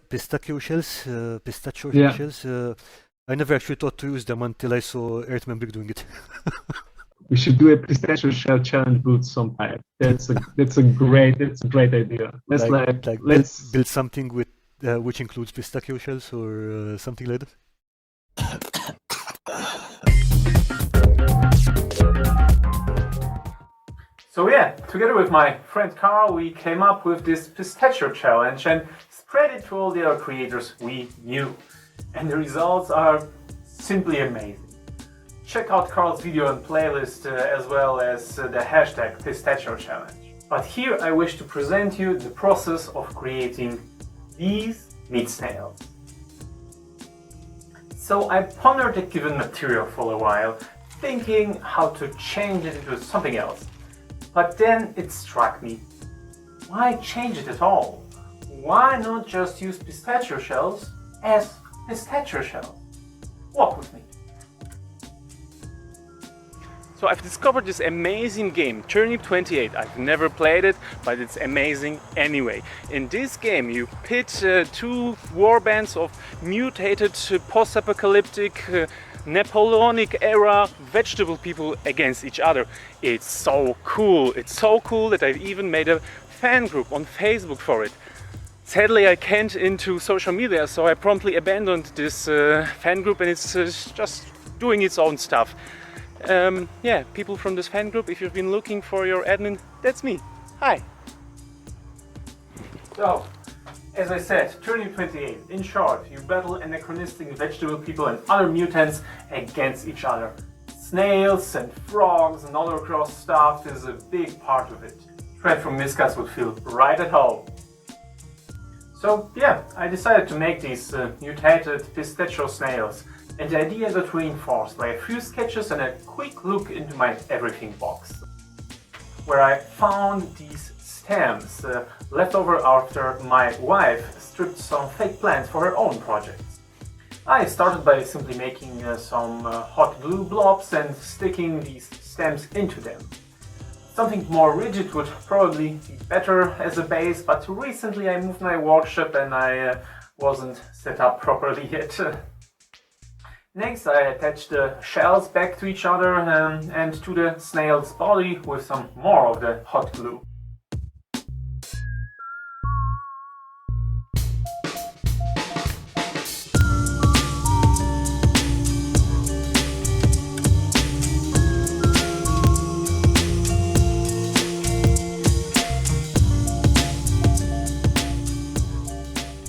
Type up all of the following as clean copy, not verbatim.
pistachio shells, pistachio Yeah. shells. I never actually thought to use them until I saw Erdbeerenschnitzel doing it. We should do a pistachio shell challenge booth sometime. That's a great idea. Let's Build something with which includes pistachio shells or something like that. So yeah, together with my friend Karl, we came up with this pistachio challenge and spread it to all the other creators we knew. And the results are simply amazing. Check out Karl's video and playlist as well as the hashtag pistachio challenge. But here I wish to present you the process of creating these meat snails. So I pondered the given material for a while, thinking how to change it into something else. But then it struck me, why change it at all? Why not just use pistachio shells as pistachio shells? Walk with me. So I've discovered this amazing game, Turnip 28. I've never played it, but it's amazing anyway. In this game you pit two warbands of mutated post-apocalyptic Napoleonic era vegetable people against each other. It's so cool. It's so cool that I've even made a fan group on Facebook for it. Sadly, I can't into social media, so I promptly abandoned this fan group and it's just doing its own stuff. Yeah, people from this fan group, if you've been looking for your admin, that's me. Hi. So, as I said, Turnip 28. In short, you battle anachronistic vegetable people and other mutants against each other. Snails and frogs and other cross stuff is a big part of it. Fred from Miskas would feel right at home. So yeah, I decided to make these mutated pistachio snails, and the idea got reinforced by a few sketches and a quick look into my everything box, where I found these stems left over after my wife stripped some fake plants for her own projects. I started by simply making some hot glue blobs and sticking these stems into them. Something more rigid would probably be better as a base, but recently I moved my workshop and I wasn't set up properly yet. Next I attached the shells back to each other and to the snail's body with some more of the hot glue.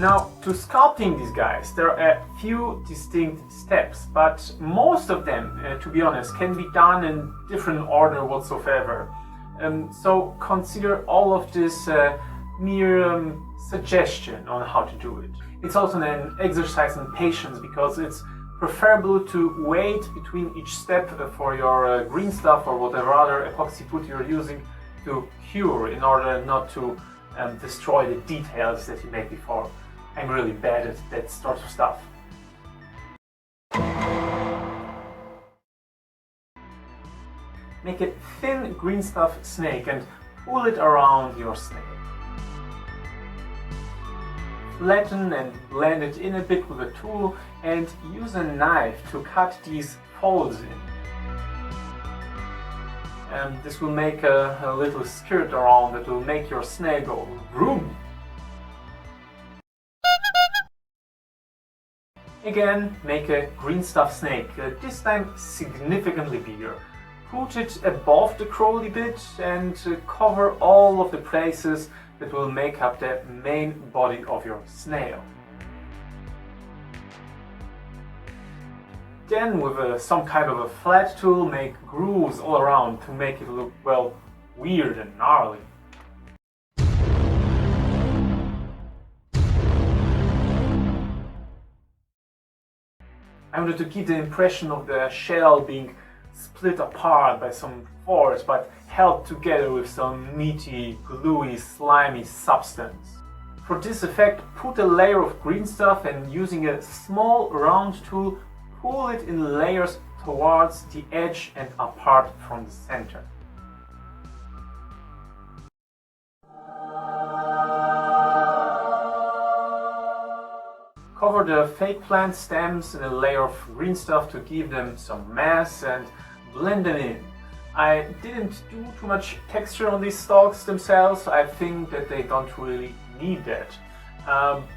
Now, to sculpting these guys, there are a few distinct steps, but most of them, to be honest, can be done in different order whatsoever. So consider all of this mere suggestion on how to do it. It's also an exercise in patience because it's preferable to wait between each step for your green stuff or whatever other epoxy putty you're using to cure in order not to destroy the details that you made before. I'm really bad at that sort of stuff. Make a thin green stuff snake and pull it around your snail. Flatten and blend it in a bit with a tool and use a knife to cut these folds in. And this will make a little skirt around that will make your snail go vroom. Again, make a green stuff snake, this time significantly bigger. Put it above the crawly bit and cover all of the places that will make up the main body of your snail. Then with some kind of a flat tool, make grooves all around to make it look, well, weird and gnarly. I wanted to give the impression of the shell being split apart by some force, but held together with some meaty, gluey, slimy substance. For this effect, put a layer of green stuff and using a small round tool, pull it in layers towards the edge and apart from the center. Cover the fake plant stems in a layer of green stuff to give them some mass and blend them in. I didn't do too much texture on these stalks themselves. I think that they don't really need that.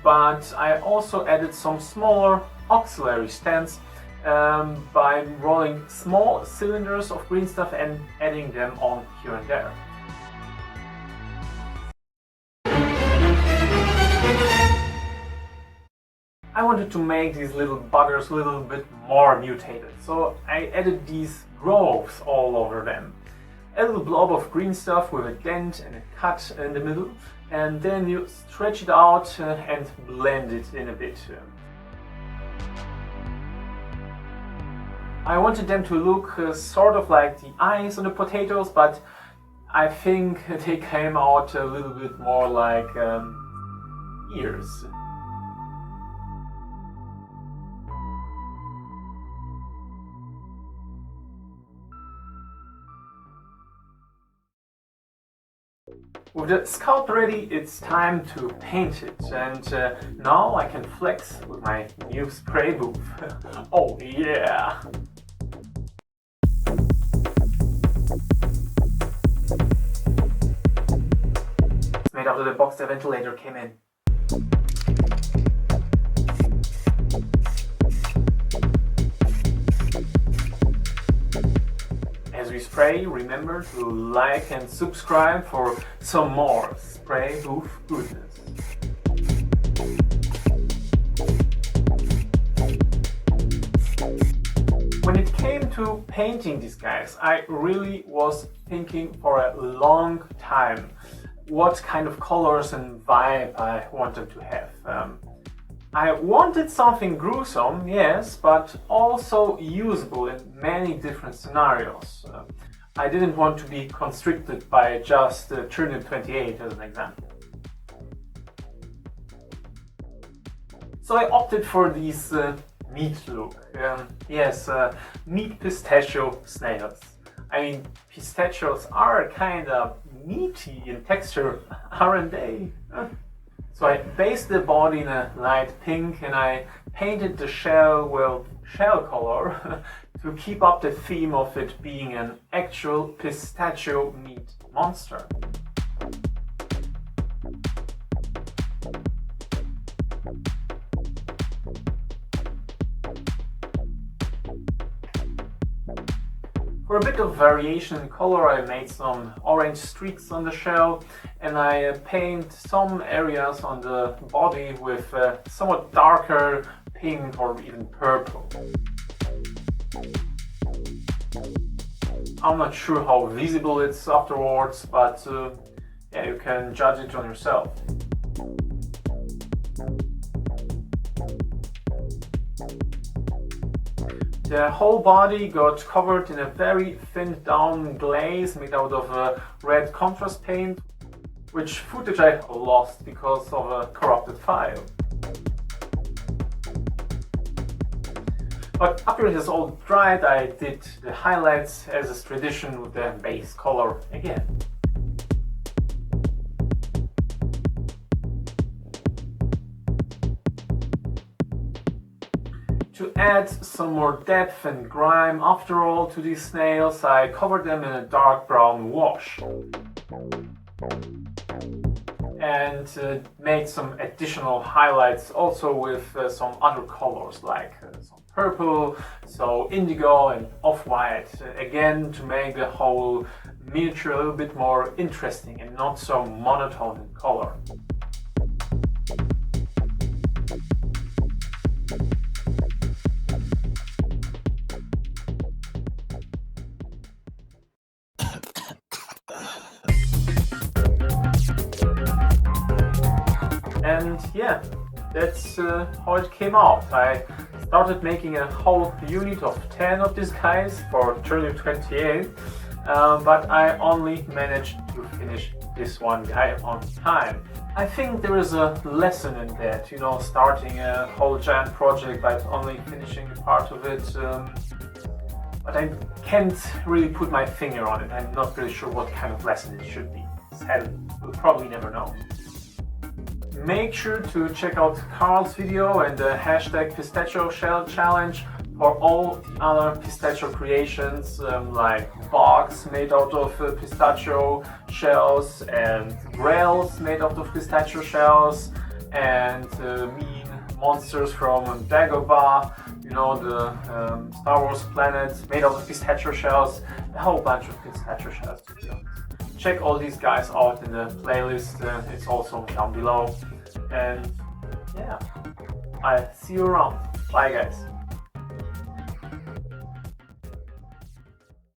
But I also added some smaller auxiliary stems by rolling small cylinders of green stuff and adding them on here and there. I wanted to make these little buggers a little bit more mutated, so I added these growths all over them. A little blob of green stuff with a dent and a cut in the middle, and then you stretch it out and blend it in a bit. I wanted them to look sort of like the eyes on the potatoes, but I think they came out a little bit more like ears. With the sculpt ready, it's time to paint it, and now I can flex with my new spray booth. Oh yeah! Made out of the box the ventilator came in. As we spray, remember to like and subscribe for some more spray booth goodness. When it came to painting these guys, I really was thinking for a long time what kind of colors and vibe I wanted to have. I wanted something gruesome, yes, but also usable in many different scenarios. I didn't want to be constricted by just Turnip 28 as an example. So I opted for these meat look. Yes, meat pistachio snails. I mean, pistachios are kind of meaty in texture, aren't they? So I based the body in a light pink and I painted the shell, well, shell color to keep up the theme of it being an actual pistachio meat monster. For a bit of variation in color, I made some orange streaks on the shell, and I paint some areas on the body with somewhat darker pink or even purple. I'm not sure how visible it's afterwards, but yeah, you can judge it on yourself. The whole body got covered in a very thinned down glaze made out of red contrast paint, which footage I lost because of a corrupted file. But after it has all dried, I did the highlights as is tradition with the base color again. To add some more depth and grime after all to these snails, I covered them in a dark brown wash and made some additional highlights also with some other colors like some purple, so indigo and off-white, again to make the whole miniature a little bit more interesting and not so monotone in color. And yeah, that's how it came out. I started making a whole unit of 10 of these guys for Turnip 28, but I only managed to finish this one guy on time. I think there is a lesson in that, you know, starting a whole giant project by only finishing a part of it, but I can't really put my finger on it. I'm not really sure what kind of lesson it should be. Sadly, we'll probably never know. Make sure to check out Karl's video and the hashtag pistachio shell challenge for all other pistachio creations, like box made out of pistachio shells and grails made out of pistachio shells, and mean monsters from Dagobah, you know, the Star Wars planet made out of pistachio shells, a whole bunch of pistachio shells to be honest. Check all these guys out in the playlist, it's also down below. And yeah, I'll see you around. Bye guys.